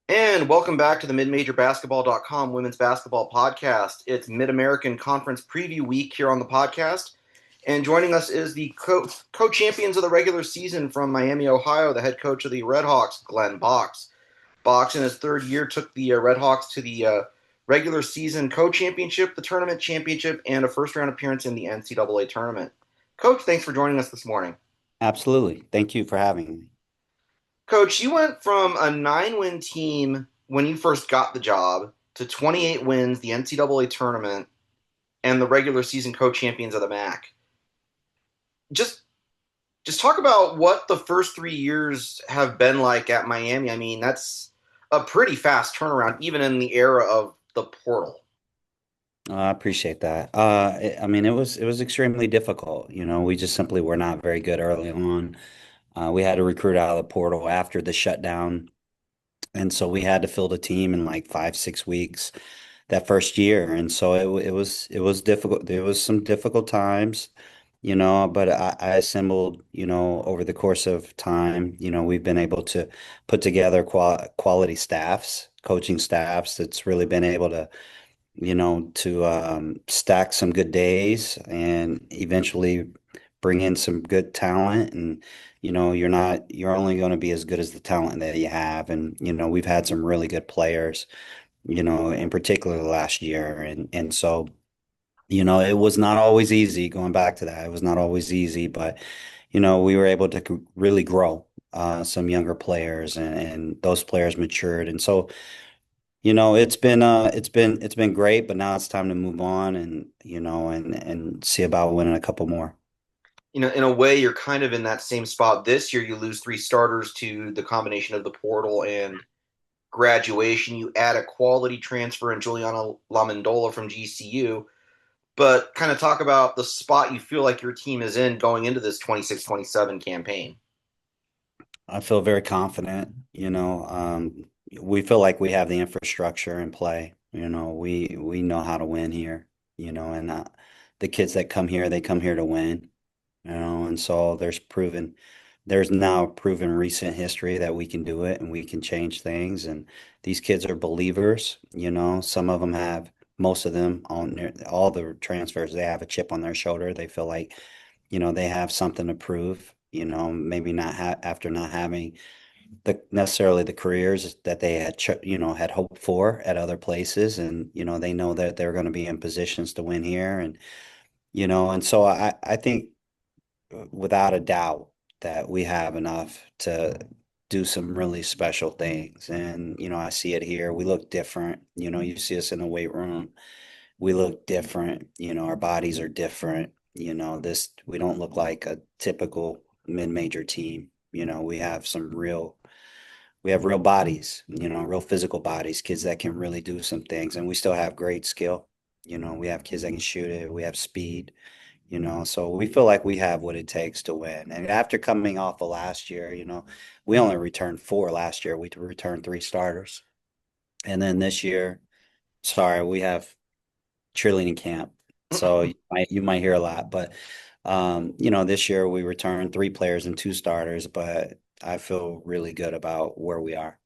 And welcome back to the midmajorbasketball.com women's basketball podcast. It's Mid-American Conference Preview Week here on the podcast. And joining us is the co-champions of the regular season from Miami, Ohio, the head coach of the Redhawks, Glenn Box. Box, in his third year, took the Redhawks to the regular season co-championship, the tournament championship, and a first-round appearance in the NCAA Tournament. Coach, thanks for joining us this morning. Absolutely. Thank you for having me. Coach, you went from a 9-win team when you first got the job to 28 wins, the NCAA tournament, and the regular season co-champions of the MAC. Just just talk about what the first 3 years have been like at Miami. I mean, that's a pretty fast turnaround, even in the era of the portal. I appreciate that. I mean, it was extremely difficult. We just simply were not very good early on. We had to recruit out of the portal after the shutdown, and so we had to fill the team in like 5, 6 weeks that first year. And so it was difficult. There was some difficult times, but I assembled, over the course of time. We've been able to put together quality staffs, coaching staffs that's really been able to stack some good days and eventually bring in some good talent. And, you're only going to be as good as the talent that you have. And, we've had some really good players, in particular last year. And so, it was not always easy going back to that. It was not always easy, but, we were able to really grow some younger players, and those players matured. And so, it's been great, but now it's time to move on and, and see about winning a couple more. In a way, you're kind of in that same spot this year. You lose three starters to the combination of the portal and graduation. You add a quality transfer in Juliana Lamendola from GCU, but kind of talk about the spot you feel like your team is in going into this 26-27 campaign. I feel very confident, we feel like we have the infrastructure in play. We know how to win here, and the kids that come here, they come here to win, and so there's now proven recent history that we can do it and we can change things. And these kids are believers. Some of them have, most of them on all the transfers, they have a chip on their shoulder. They feel like, they have something to prove, maybe not after not having necessarily the careers that they had, had hoped for at other places. And, they know that they're going to be in positions to win here. And, and so I think without a doubt that we have enough to do some really special things. And, I see it here. We look different. You see us in the weight room. We look different. Our bodies are different. We don't look like a typical mid-major team. We have real bodies, real physical bodies, kids that can really do some things. And we still have great skill. We have kids that can shoot it. We have speed. So we feel like we have what it takes to win. And after coming off of last year, we only returned four last year. We returned three starters. And then this year, sorry, we have cheerleading camp. So you might hear a lot, but this year we returned three players and two starters, but I feel really good about where we are.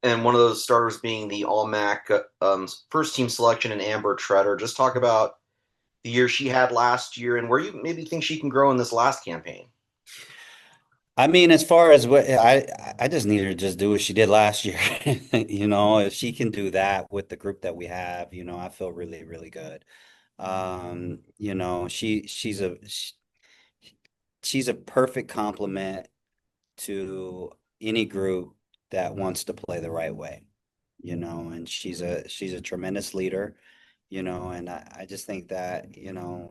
And one of those starters being the All MAC first team selection in Amber Treader. Just talk about the year she had last year and where you maybe think she can grow in this last campaign. I mean, as far as what I just need her to just do what she did last year. If she can do that with the group that we have, I feel really, really good. She's a perfect complement to any group that wants to play the right way, and she's a tremendous leader, and I just think that,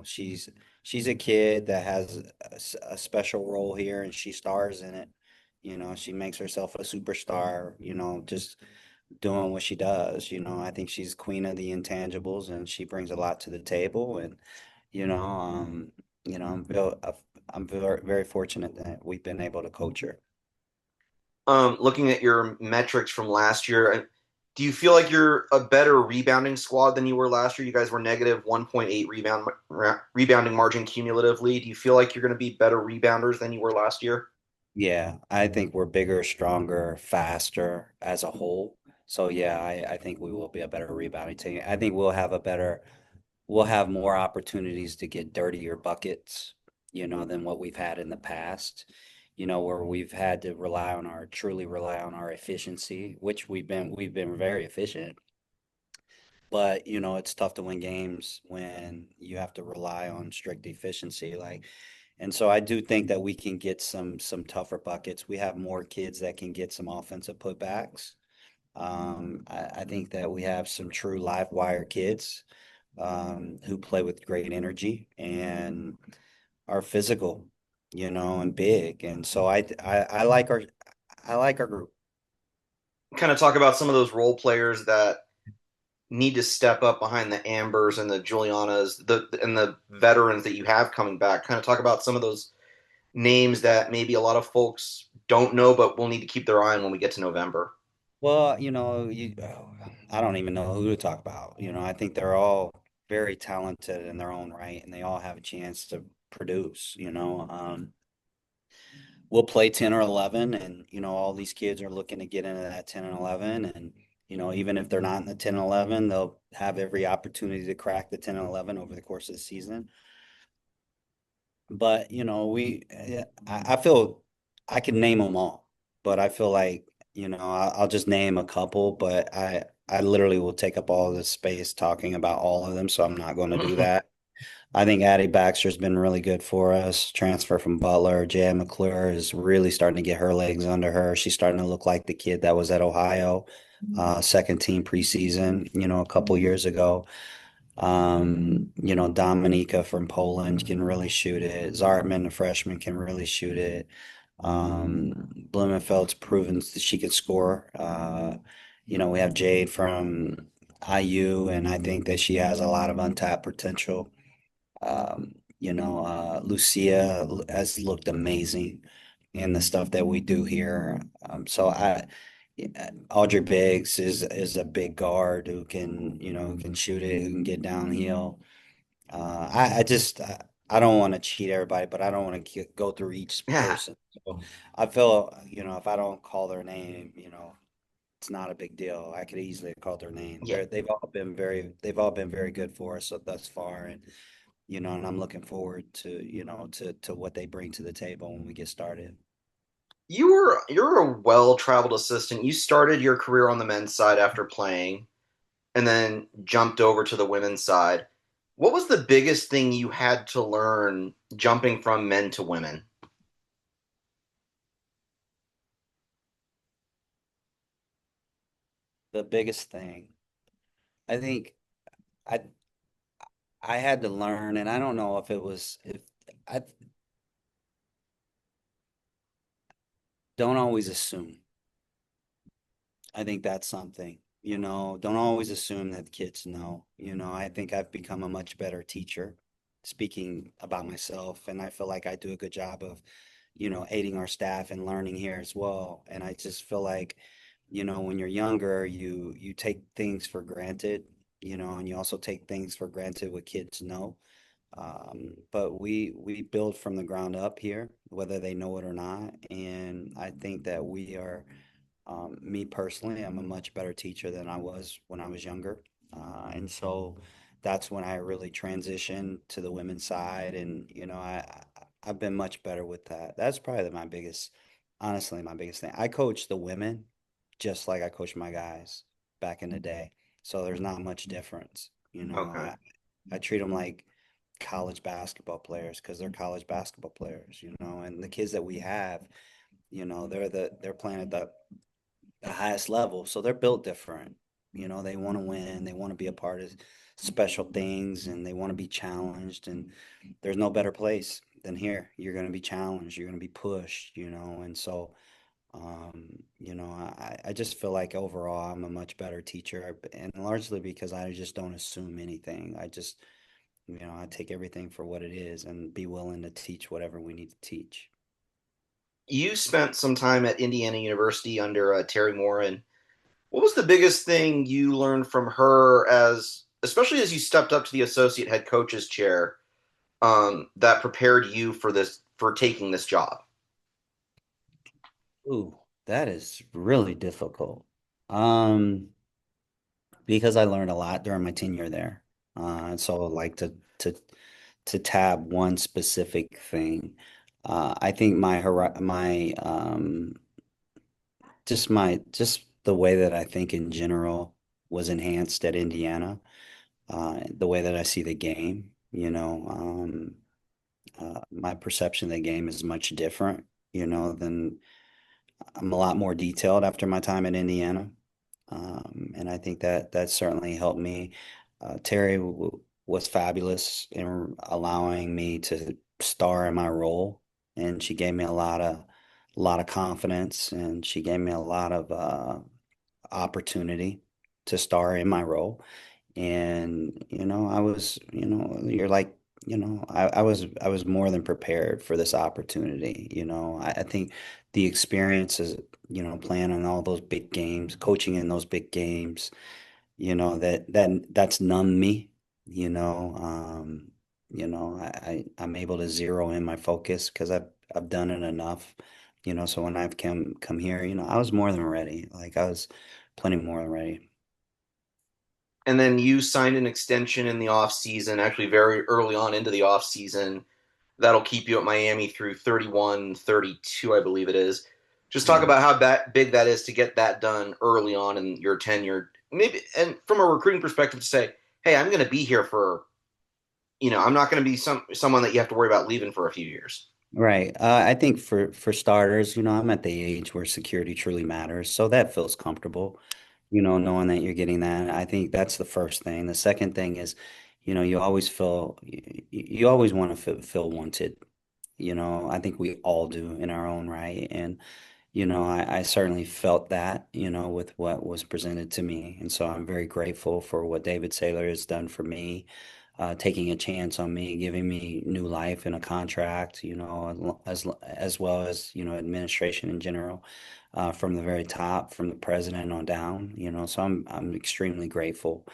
she's a kid that has a special role here and she stars in it. She makes herself a superstar, just doing what she does. I think she's queen of the intangibles and she brings a lot to the table. And, you know, um, I'm very, very fortunate that we've been able to coach her. Looking at your metrics from last year, do you feel like you're a better rebounding squad than you were last year? You guys were negative 1.8 rebounding margin cumulatively. Do you feel like you're going to be better rebounders than you were last year? Yeah, I think we're bigger, stronger, faster as a whole. So yeah, I think we will be a better rebounding team. I think we'll have more opportunities to get dirtier buckets, than what we've had in the past. Where we've had to truly rely on our efficiency, which we've been very efficient. But, it's tough to win games when you have to rely on strict efficiency. And so I do think that we can get some tougher buckets. We have more kids that can get some offensive putbacks. I think that we have some true live wire kids who play with great energy and are physical, and big. And so I like our group. Kind of talk about some of those role players that need to step up behind the Ambers and the Julianas, and the veterans that you have coming back. Kind of talk about some of those names that maybe a lot of folks don't know, but we'll need to keep their eye on when we get to November. Well, I don't even know who to talk about. I think they're all very talented in their own right, and they all have a chance to produce. We'll play 10 or 11, and all these kids are looking to get into that 10 and 11, and even if they're not in the 10 and 11, they'll have every opportunity to crack the 10 and 11 over the course of the season. But yeah, I feel I can name them all, but I feel like I'll just name a couple, but I literally will take up all this space talking about all of them, so I'm not going to do that. I think Addie Baxter's been really good for us. Transfer from Butler. Jan McClure is really starting to get her legs under her. She's starting to look like the kid that was at Ohio, second team preseason, a couple years ago. Dominika from Poland can really shoot it. Zartman, the freshman, can really shoot it. Blumenfeld's proven that she can score. We have Jade from IU, and I think that she has a lot of untapped potential. Lucia has looked amazing in the stuff that we do here. Audrey Biggs is a big guard who can shoot it, who can get downhill. I don't want to cheat everybody, but I don't want to go through each Yeah, person. So I feel, if I don't call their name, it's not a big deal. I could easily call their name. yeah. They've all been very good for us thus far, and and I'm looking forward to what they bring to the table when we get started. You're a well-traveled assistant. You started your career on the men's side after playing, and then jumped over to the women's side. What was the biggest thing you had to learn jumping from men to women? The biggest thing, I think, I I had to learn, and I don't know if I don't always assume. I think that's something, don't always assume that kids know. I think I've become a much better teacher, speaking about myself, and I feel like I do a good job of, aiding our staff and learning here as well. And I just feel like, when you're younger, you take things for granted, and you also take things for granted what kids know. But we build from the ground up here, whether they know it or not. And I think that we are, me personally, I'm a much better teacher than I was when I was younger. And so that's when I really transitioned to the women's side. And, I've been much better with that. That's probably honestly, my biggest thing. I coach the women just like I coach my guys back in the day. So there's not much difference. Okay. I treat them like college basketball players because they're college basketball players, and the kids that we have, they're playing at the highest level. So they're built different. They want to win, they want to be a part of special things, and they want to be challenged. And there's no better place than here. You're going to be challenged, you're going to be pushed, and so I just feel like overall I'm a much better teacher, and largely because I just don't assume anything. I take everything for what it is and be willing to teach whatever we need to teach. You spent some time at Indiana University under Terry Moore, and what was the biggest thing you learned from her, especially as you stepped up to the associate head coach's chair, that prepared you for taking this job? Ooh, that is really difficult. Um, because I learned a lot during my tenure there. And so I like to tab one specific thing. I think just the way that I think in general was enhanced at Indiana. The way that I see the game, my perception of the game is much different, than I'm a lot more detailed after my time at Indiana. And I think that that certainly helped me. Terry was fabulous in allowing me to star in my role, and she gave me a lot of confidence, and she gave me a lot of opportunity to star in my role. And, you're like, I was more than prepared for this opportunity. I think the experiences, playing in all those big games, coaching in those big games, that's numbed me, you know, um, I'm able to zero in my focus because I've done it enough, so when I've come here, I was more than ready. Like I was plenty more than ready. And then you signed an extension in the off season, actually very early on into the off season. That'll keep you at Miami through 31, 32, I believe it is. Just talk Yeah. about how big that is to get that done early on in your tenure. Maybe, and from a recruiting perspective, to say, hey, I'm going to be here for, I'm not going to be someone that you have to worry about leaving for a few years. Right. I think for starters, I'm at the age where security truly matters. So that feels comfortable, knowing that you're getting that. I think that's the first thing. The second thing is, you always want to feel wanted. I think we all do in our own right. And, I certainly felt that, with what was presented to me. And so I'm very grateful for what David Saylor has done for me, taking a chance on me, giving me new life in a contract, as well as, administration in general, from the very top, from the president on down, so I'm extremely grateful.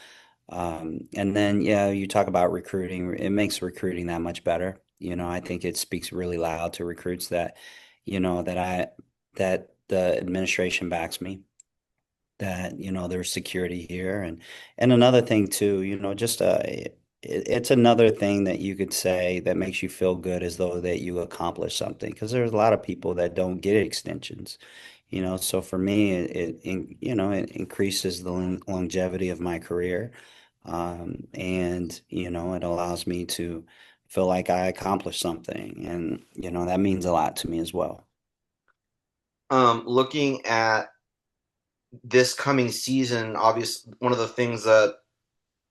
And then, yeah, you talk about recruiting. It makes recruiting that much better. I think it speaks really loud to recruits that, that the administration backs me, that, there's security here. And another thing too, it's another thing that you could say that makes you feel good as though that you accomplished something. Because there's a lot of people that don't get extensions. So for me, it increases the longevity of my career. And, it allows me to feel like I accomplished something. And, that means a lot to me as well. Looking at this coming season, obviously, one of the things that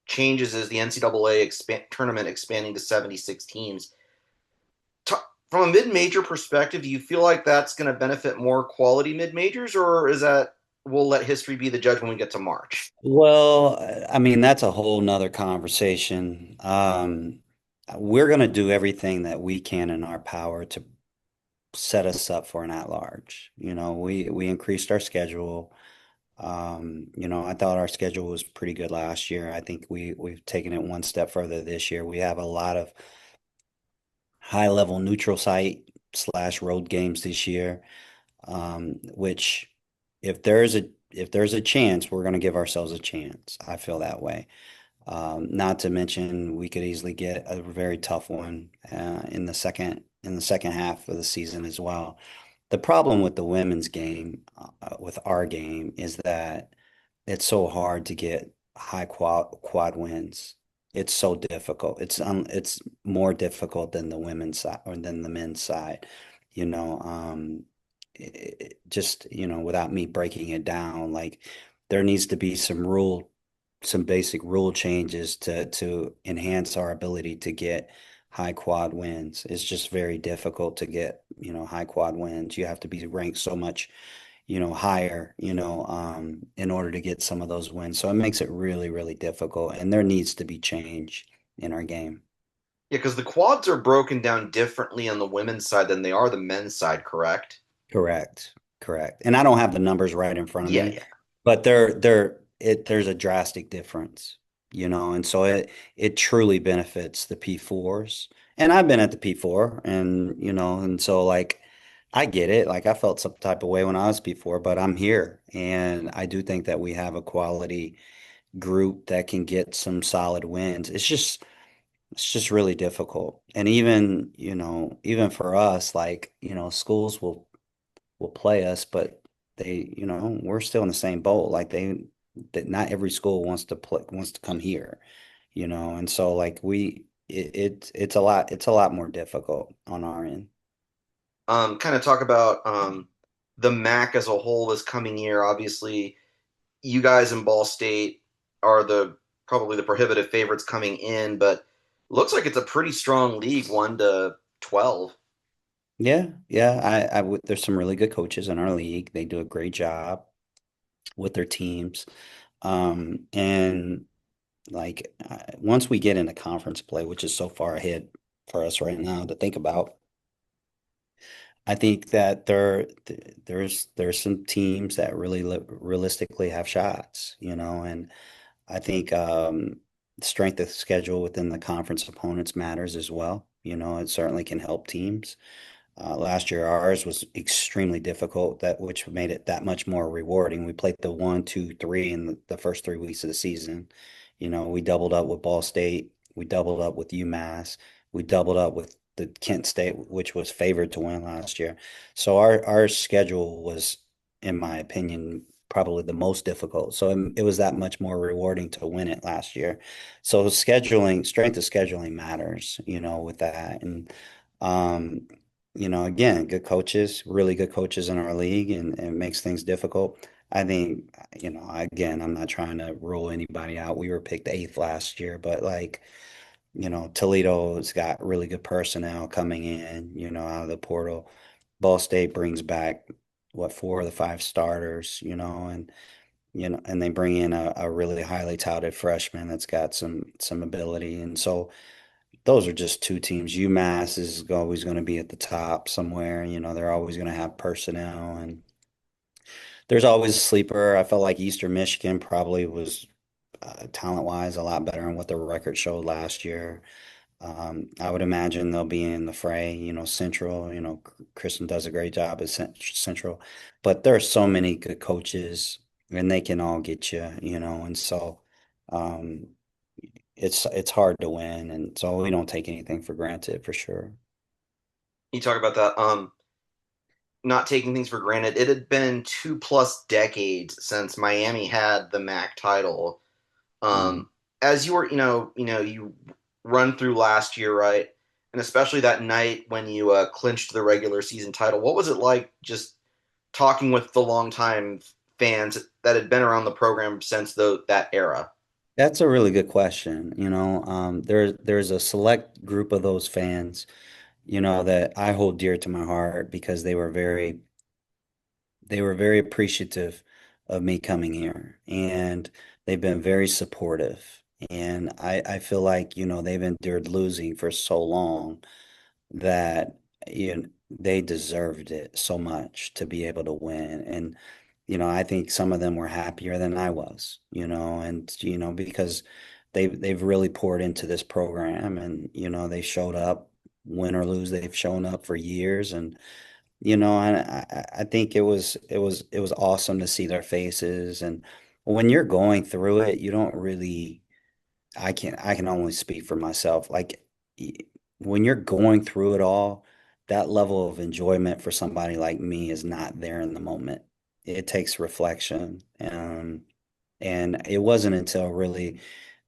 changes is the NCAA tournament expanding to 76 teams. From a mid-major perspective, do you feel like that's going to benefit more quality mid-majors, or is that we'll let history be the judge when we get to March? Well, I mean, that's a whole nother conversation. We're going to do everything that we can in our power to set us up for an at-large. We increased our schedule. I thought our schedule was pretty good last year. I think we've taken it one step further this year. We have a lot of high-level neutral site slash road games this year, which if there's a chance, we're going to give ourselves a chance. I feel that way. Not to mention, we could easily get a very tough one in the second half of the season as well. The problem with the women's game, with our game, is that it's so hard to get high quad wins. It's so difficult. It's more difficult than the women's side or than the men's side. You know, just without me breaking it down, like there needs to be some basic rule changes to enhance our ability to get high quad wins. It's just very difficult to get, high quad wins. You have to be ranked so much, higher, in order to get some of those wins. So it makes it really, really difficult. And there needs to be change in our game. Yeah, because the quads are broken down differently on the women's side than they are the men's side, correct? Correct. Correct. And I don't have the numbers right in front of Yeah, me, yeah. but there's a drastic difference, and so it truly benefits the P4s. And I've been at the P4, and so like I get it. Like I felt some type of way when I was before, but I'm here, and I do think that we have a quality group that can get some solid wins. It's just really difficult. And even, even for us, like, schools will play us, but we're still in the same boat. Like that not every school wants to come here, and so like it's a lot more difficult on our end. Kind of talk about the MAC as a whole this coming year. Obviously, you guys in Ball State are the probably the prohibitive favorites coming in, but looks like it's a pretty strong league, 1 to 12. Yeah, yeah. There's some really good coaches in our league. They do a great job with their teams. And like once we get into conference play, which is so far ahead for us right now to think about, I think that there's some teams that really realistically have shots, and I think strength of schedule within the conference opponents matters as well. It certainly can help teams. Last year, ours was extremely difficult, which made it that much more rewarding. We played the 1, 2, 3 in the first 3 weeks of the season. We doubled up with Ball State. We doubled up with UMass. We doubled up with the Kent State, which was favored to win last year. So our schedule was, in my opinion, probably the most difficult. So it was that much more rewarding to win it last year. So strength of scheduling matters, with that. And um, again, good coaches, really good coaches in our league, and it makes things difficult. I think, again, I'm not trying to rule anybody out. We were picked eighth last year, but like, Toledo's got really good personnel coming in, out of the portal. Ball State brings back what, four of the five starters, and they bring in a really highly touted freshman that's got some ability. And so those are just two teams. UMass is always going to be at the top somewhere. They're always going to have personnel, and there's always a sleeper. I felt like Eastern Michigan probably was talent-wise a lot better than what their record showed last year. I would imagine they'll be in the fray. Central. Kristen does a great job at Central, but there are so many good coaches, and they can all get you. And so. Um, it's hard to win, and so we don't take anything for granted for sure. You talk about that, not taking things for granted. It had been 2+ decades since Miami had the MAC title. Mhm. As you were, you run through last year, right? And especially that night when you clinched the regular season title. What was it like just talking with the longtime fans that had been around the program since that era? That's a really good question. There's a select group of those fans, that I hold dear to my heart because they were very appreciative of me coming here, and they've been very supportive. And I feel like, they've endured losing for so long that they deserved it so much to be able to win. And I think some of them were happier than I was, and because they've really poured into this program, and they showed up, win or lose, they've shown up for years. And and I think it was awesome to see their faces. And when you're going through it, you don't really I can only speak for myself. Like y- when you're going through it all, that level of enjoyment for somebody like me is not there in the moment. It takes reflection. And it wasn't until really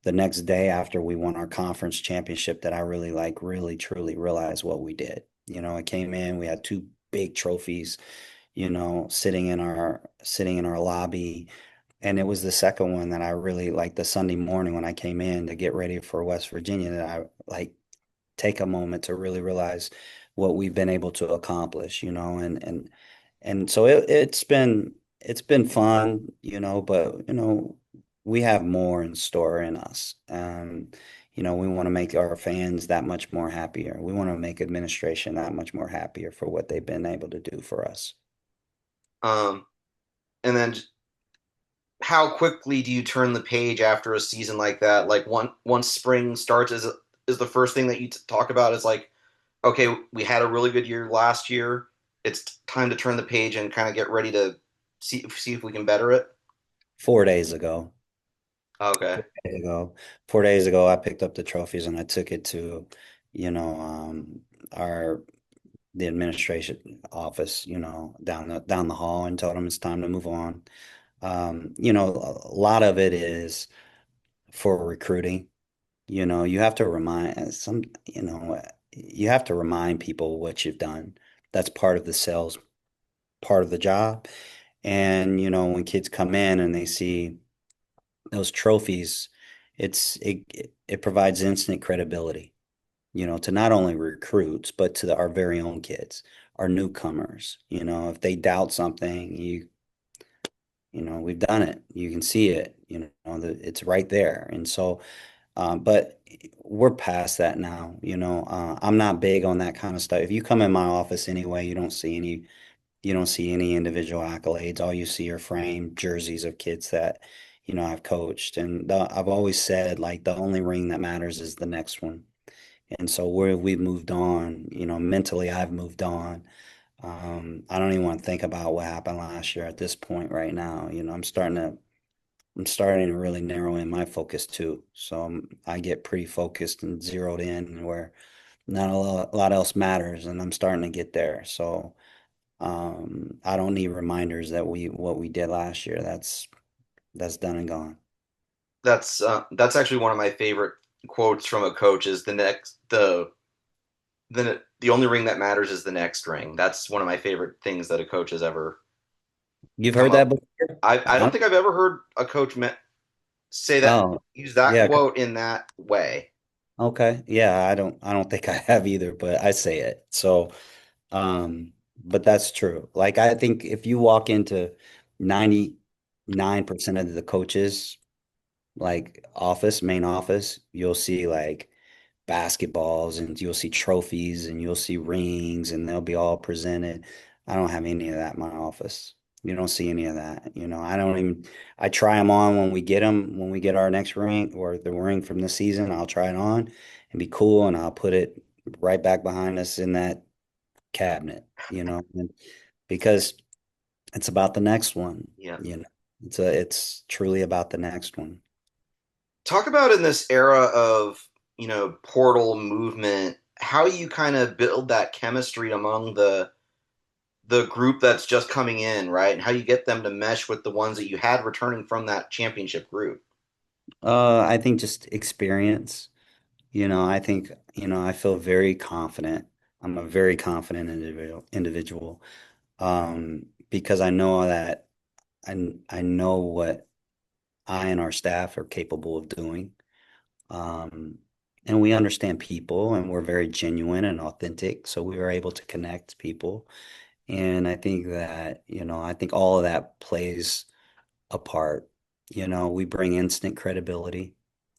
the next day after we won our conference championship that I really really truly realized what we did. I came in, we had two big trophies, sitting in our lobby. And it was the second one that I really like, the Sunday morning when I came in to get ready for West Virginia, that I like take a moment to really realize what we've been able to accomplish, and so it's been fun, but we have more in store in us. We want to make our fans that much more happier. We want to make administration that much more happier for what they've been able to do for us. Um, and then how quickly do you turn the page after a season like that? Like once spring starts, is the first thing that you talk about is like, okay, we had a really good year last year. it's time to turn the page and kind of get ready to see if we can better it? 4 days ago. Okay. 4 days ago. 4 days ago, I picked up the trophies and I took it to, our the administration office, down the hall and told them it's time to move on. A lot of it is for recruiting. You have to you have to remind people what you've done. That's part of the sales part of the job. And, when kids come in and they see those trophies, it provides instant credibility, to not only recruits, but to our very own kids, our newcomers. If they doubt something, we've done it. You can see it, it's right there. And so, but we're past that now. I'm not big on that kind of stuff. If you come in my office anyway, you don't see any individual accolades. All you see are framed jerseys of kids that, I've coached. And I've always said, like, the only ring that matters is the next one. And so we've moved on, mentally I've moved on. I don't even want to think about what happened last year at this point right now. I'm starting to really narrow in my focus too. So I get pretty focused and zeroed in where not a lot else matters, and I'm starting to get there. So I don't need reminders that what we did last year. That's done and gone. That's actually one of my favorite quotes from a coach is the only ring that matters is the next ring. That's one of my favorite things that a coach has ever You've come heard that up. before? I don't think I've ever heard a coach say that Oh, use that yeah. quote in that way. Okay. Yeah, I don't think I have either, but I say it. So, but that's true. Like I think if you walk into 99% of the coaches like main office, you'll see like basketballs and you'll see trophies and you'll see rings and they'll be all presented. I don't have any of that in my office. You don't see any of that. I try them on when we get our next ring or the ring from the season. I'll try it on and be cool and I'll put it right back behind us in that cabinet, because it's about the next one, Yeah. you know. It's truly about the next one. Talk about in this era of, portal movement, how you kind of build that chemistry among the group that's just coming in, right? And how you get them to mesh with the ones that you had returning from that championship group. I think just experience. I think, I feel very confident. I'm a very confident individual, because I know that I know what I and our staff are capable of doing. Um, and we understand people and we're very genuine and authentic. So we were able to connect people. And I think that, I think all of that plays a part. We bring instant credibility.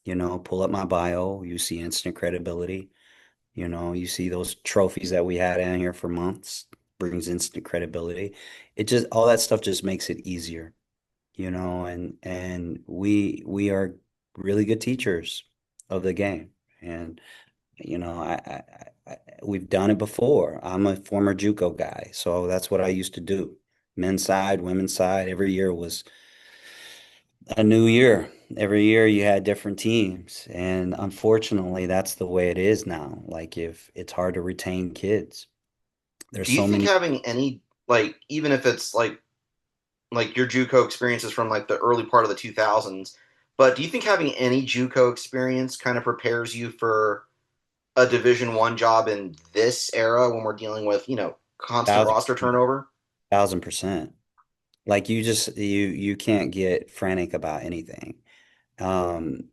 Pull up my bio, you see instant credibility. You see those trophies that we had in here for months, brings instant credibility. All that stuff just makes it easier, and we are really good teachers of the game. And, we've done it before. I'm a former JUCO guy, so that's what I used to do. Men's side, women's side, every year was a new year. Every year you had different teams. And unfortunately, that's the way it is now. Like if it's hard to retain kids. There's Do you so think many having any like even if it's like your JUCO experiences from like the early part of the 2000s, but do you think having any JUCO experience kind of prepares you for a Division 1 job in this era when we're dealing with, constant thousand roster turnover? 1000%. Like you can't get frantic about anything. Um,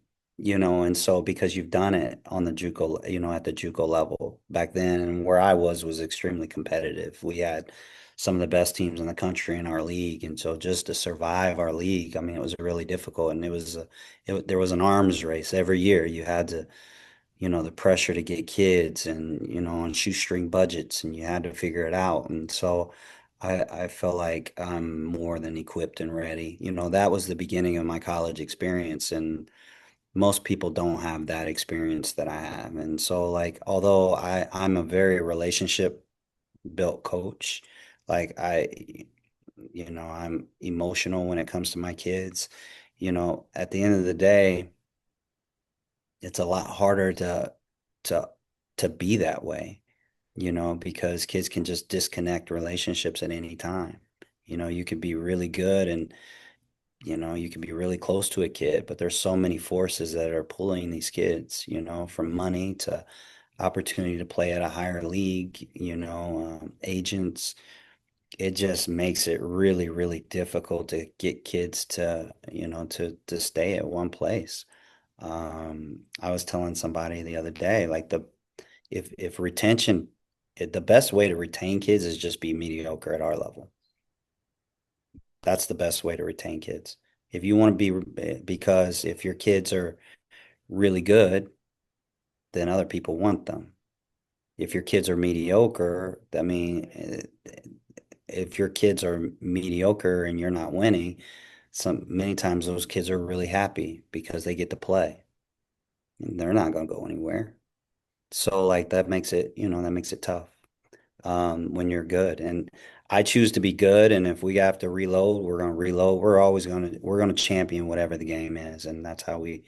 and so because you've done it on the JUCO, at the JUCO level back then, and where I was extremely competitive. We had some of the best teams in the country in our league, and so just to survive our league, I mean, it was really difficult, and there was an arms race every year. You had to, the pressure to get kids, and on shoestring budgets, and you had to figure it out, and so. I felt like I'm more than equipped and ready. That was the beginning of my college experience, and most people don't have that experience that I have. And so like although I'm a very relationship built coach, Like I'm emotional when it comes to my kids. At the end of the day, it's a lot harder to to be that way, because kids can just disconnect relationships at any time. You can be really good and you can be really close to a kid, but there's so many forces that are pulling these kids, from money to opportunity to play at a higher league, agents. It just makes it really, really difficult to get kids to stay at one place. I was telling somebody the other day, like if retention, the best way to retain kids is just be mediocre at our level. That's the best way to retain kids. If you want to because if your kids are really good, then other people want them. If your kids are mediocre, I mean, if your kids are mediocre and you're not winning, many times those kids are really happy because they get to play. And they're not going to go anywhere. So like that makes it tough when you're good. And I choose to be good. And if we have to reload, we're going to reload. We're going to champion whatever the game is. And that's how we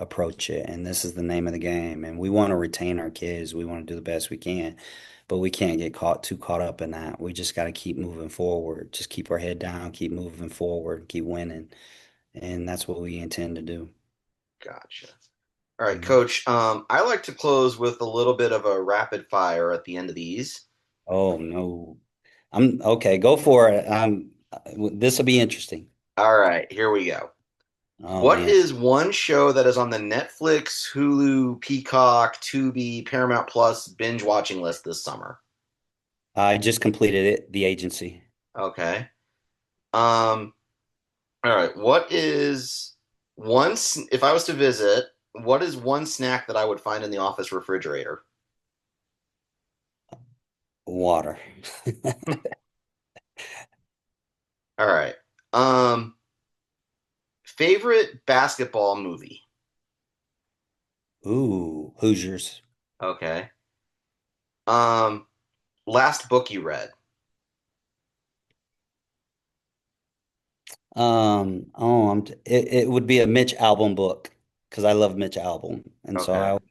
approach it. And this is the name of the game. And we want to retain our kids. We want to do the best we can, but we can't get too caught up in that. We just got to keep moving forward. Just keep our head down, keep moving forward, keep winning. And that's what we intend to do. Gotcha. All right, Mhm. Coach. I like to close with a little bit of a rapid fire at the end of these. Oh no. I'm okay. Go for it. This will be interesting. All right, here we go. Oh What man. is one show that is on the Netflix, Hulu, Peacock, Tubi, Paramount Plus binge watching list this summer? I just completed it, the agency. Okay. Um, all right. If I was to visit, what is one snack that I would find in the office refrigerator? Water. All right. Um, Favorite basketball movie? Ooh, Hoosiers. Okay. Um, Last book you read? It would be a Mitch Albom book because I love Mitch Albom. And so Okay.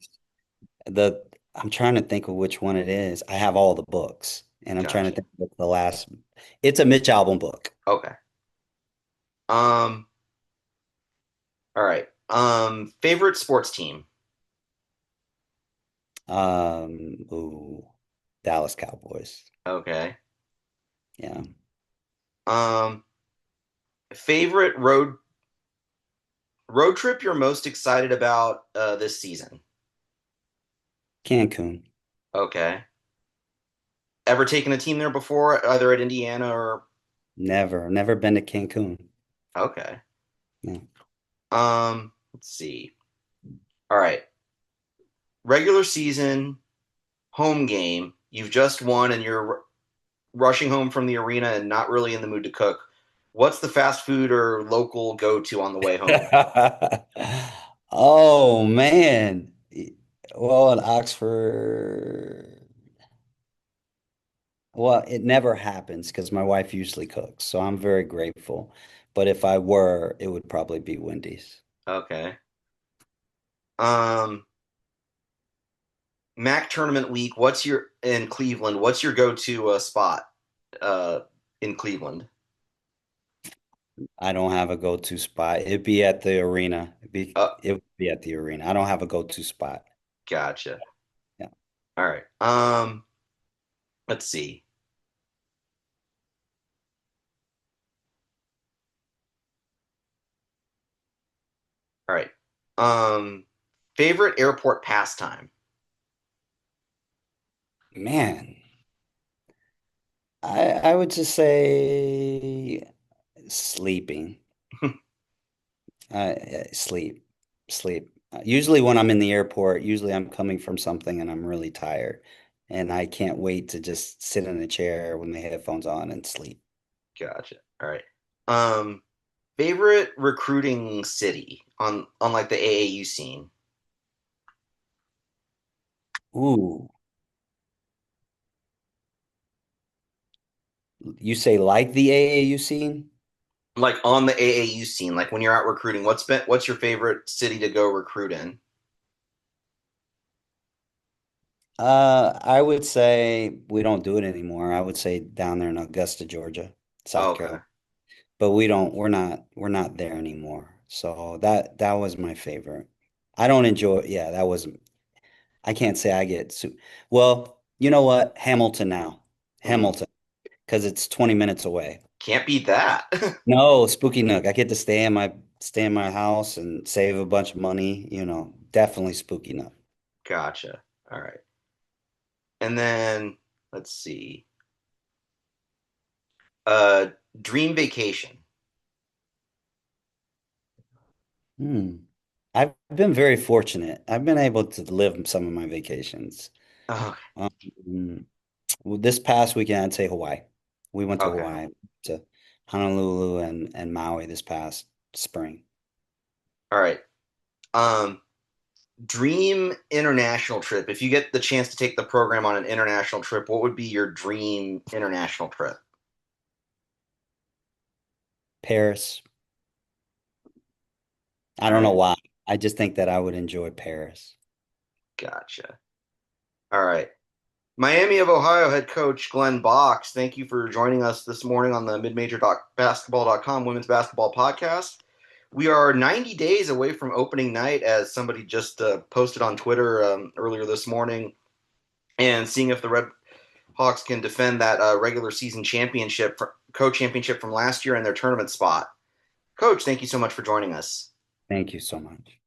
the I'm trying to think of which one it is. I have all the books and I'm trying to Gotcha. think of the last. It's a Mitch Albom book. Okay. Um, all right. Favorite sports team? Ooh, Dallas Cowboys. Okay. Yeah. Um, Favorite road trip you're most excited about this season? Cancun. Okay. Ever taken a team there before, either at Indiana or Never been to Cancun. okay. Yeah. Let's see. All right. Regular season home game. You've just won and you're rushing home from the arena and not really in the mood to cook. What's the fast food or local go to on the way home? Oh man. Well, in Oxford, well, it never happens because my wife usually cooks, so I'm very grateful. But if I were, it would probably be Wendy's. Okay. Um, MAC tournament week. What's your in Cleveland? What's your go-to spot uh, in Cleveland? I don't have a go-to spot. It'd be at the arena. Uh, It would be at the arena. I don't have a go-to spot. Gotcha. Yeah. All right. Let's see. All right. Um, Favorite airport pastime? Man, I would just say sleeping. Sleep, sleep. Usually when I'm in the airport, usually I'm coming from something and I'm really tired, and I can't wait to just sit in a chair with my headphones on and sleep. Gotcha. All right. Um, Favorite recruiting city on like the AAU scene? Ooh, You say like the AAU scene? Like on the AAU scene, like when you're out recruiting, what's your favorite city to go recruit in? I would say we don't do it anymore. I would say down there in Augusta, Georgia, Oh, South okay. Carolina. But we're not there anymore. So that was my favorite. I don't enjoy, yeah, that was I can't say I get well, you know what? Hamilton now. Hmm. Hamilton, because it's 20 minutes away. Can't beat that. No, Spooky Nook. I get to stay in my house and save a bunch of money, definitely Spooky Nook. Gotcha. All right. And then let's see. Uh, Dream vacation. Hmm. I've been very fortunate. I've been able to live some of my vacations. Oh, Um, well, this past weekend, I'd say Hawaii. We went to okay. Hawaii, to Honolulu and Maui this past spring. All right. Um, Dream international trip. If you get the chance to take the program on an international trip, what would be your dream international trip? Paris. I All don't know right. why. I just think that I would enjoy Paris. Gotcha. All right. Miami of Ohio head coach Glenn Box, thank you for joining us this morning on the midmajor.basketball.com women's basketball podcast. We are 90 days away from opening night, as somebody just posted on Twitter earlier this morning, and seeing if the Red Hawks can defend that regular season championship, co-championship from last year and their tournament spot. Coach, thank you so much for joining us. Thank you so much.